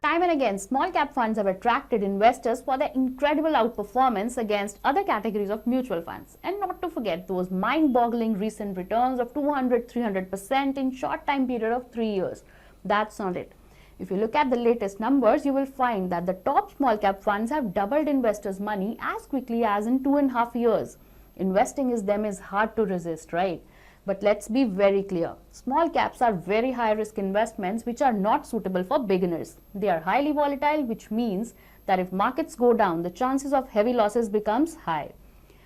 Time and again, small cap funds have attracted investors for their incredible outperformance against other categories of mutual funds. And not to forget those mind-boggling recent returns of 200-300% in short time period of 3 years. That's not it. If you look at the latest numbers, you will find that the top small cap funds have doubled investors' money as quickly as in 2.5 years. Investing in them is hard to resist, right? But let's be very clear. Small caps are very high risk investments which are not suitable for beginners. They are highly volatile, which means that if markets go down, the chances of heavy losses becomes high.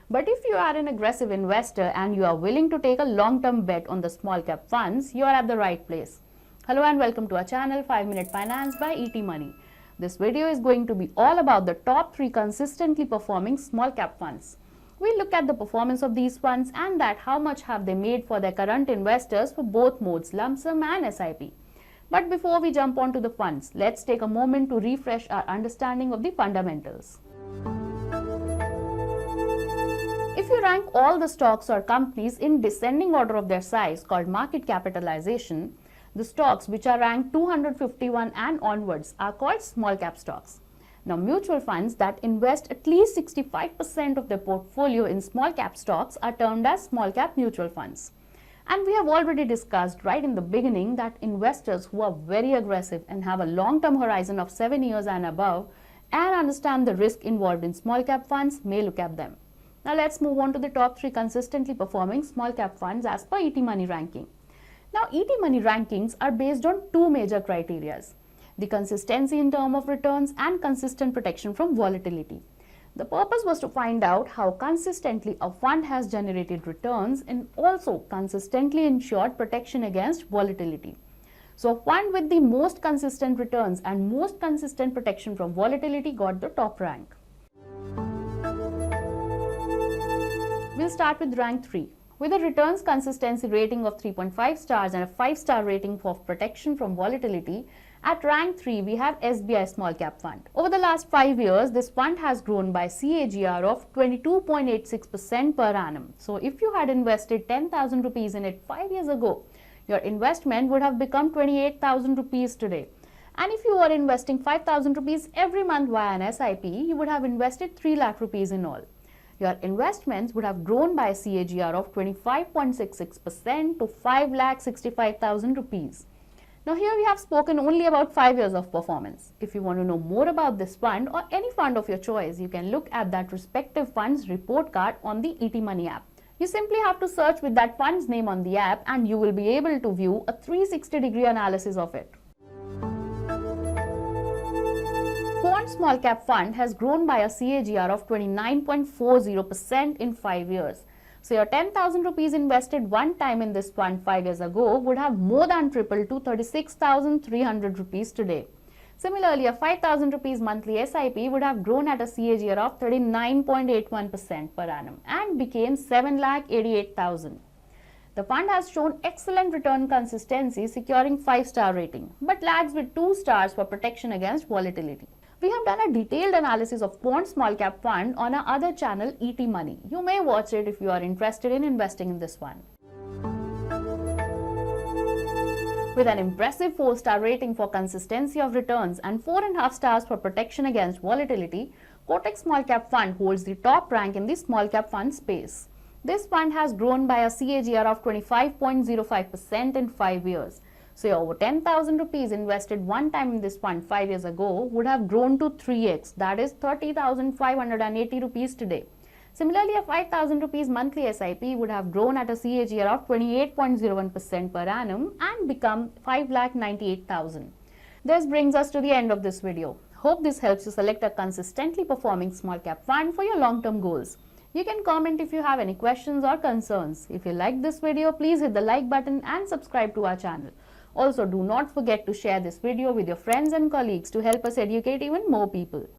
But if you are an aggressive investor and you are willing to take a long-term bet on the small cap funds, you are at the right place. Hello and welcome to our channel 5 Minute Finance by ET Money. This video is going to be all about the top 3 consistently performing small cap funds. We'll look at the performance of these funds and that how much have they made for their current investors for both modes, lump sum and SIP. But before we jump onto the funds, let's take a moment to refresh our understanding of the fundamentals. If you rank all the stocks or companies in descending order of their size called market capitalization, the stocks which are ranked 251 and onwards are called small cap stocks. Now, mutual funds that invest at least 65% of their portfolio in small cap stocks are termed as small cap mutual funds. And we have already discussed right in the beginning that investors who are very aggressive and have a long-term horizon of 7 years and above and understand the risk involved in small cap funds may look at them. Now, let's move on to the top 3 consistently performing small cap funds as per ET Money ranking. Now, ET Money rankings are based on 2 major criteria: the consistency in terms of returns and consistent protection from volatility. The purpose was to find out how consistently a fund has generated returns and also consistently ensured protection against volatility. So a fund with the most consistent returns and most consistent protection from volatility got the top rank. We'll start with rank 3. With a returns consistency rating of 3.5 stars and a 5-star rating for protection from volatility, at rank 3, we have SBI Small Cap Fund. Over the last 5 years, this fund has grown by CAGR of 22.86% per annum. So if you had invested 10,000 rupees in it 5 years ago, your investment would have become 28,000 rupees today. And if you were investing 5,000 rupees every month via an SIP, you would have invested 3 lakh rupees in all. Your investments would have grown by a CAGR of 25.66% to 5,65,000 rupees. Now here we have spoken only about 5 years of performance. If you want to know more about this fund or any fund of your choice, you can look at that respective fund's report card on the ET Money app. You simply have to search with that fund's name on the app and you will be able to view a 360-degree analysis of it. Quant Small Cap Fund has grown by a CAGR of 29.40% in 5 years. So your 10,000 rupees invested one time in this fund 5 years ago would have more than tripled to 36,300 rupees today. Similarly, a 5,000 rupees monthly SIP would have grown at a CAGR of 39.81% per annum and became 7,88,000. The fund has shown excellent return consistency, securing 5-star rating, but lags with 2 stars for protection against volatility. We have done a detailed analysis of Quant Small Cap Fund on our other channel, ET Money. You may watch it if you are interested in investing in this one. With an impressive 4-star rating for consistency of returns and 4.5 stars for protection against volatility, Kotak Small Cap Fund holds the top rank in the small cap fund space. This fund has grown by a CAGR of 25.05% in 5 years. So over 10,000 rupees invested one time in this fund 5 years ago would have grown to 3x, that is 30,580 rupees today. Similarly, a 5,000 rupees monthly SIP would have grown at a CAGR of 28.01% per annum and become 5,98,000. This brings us to the end of this video. Hope this helps you select a consistently performing small cap fund for your long-term goals. You can comment if you have any questions or concerns. If you like this video, please hit the like button and subscribe to our channel. Also, do not forget to share this video with your friends and colleagues to help us educate even more people.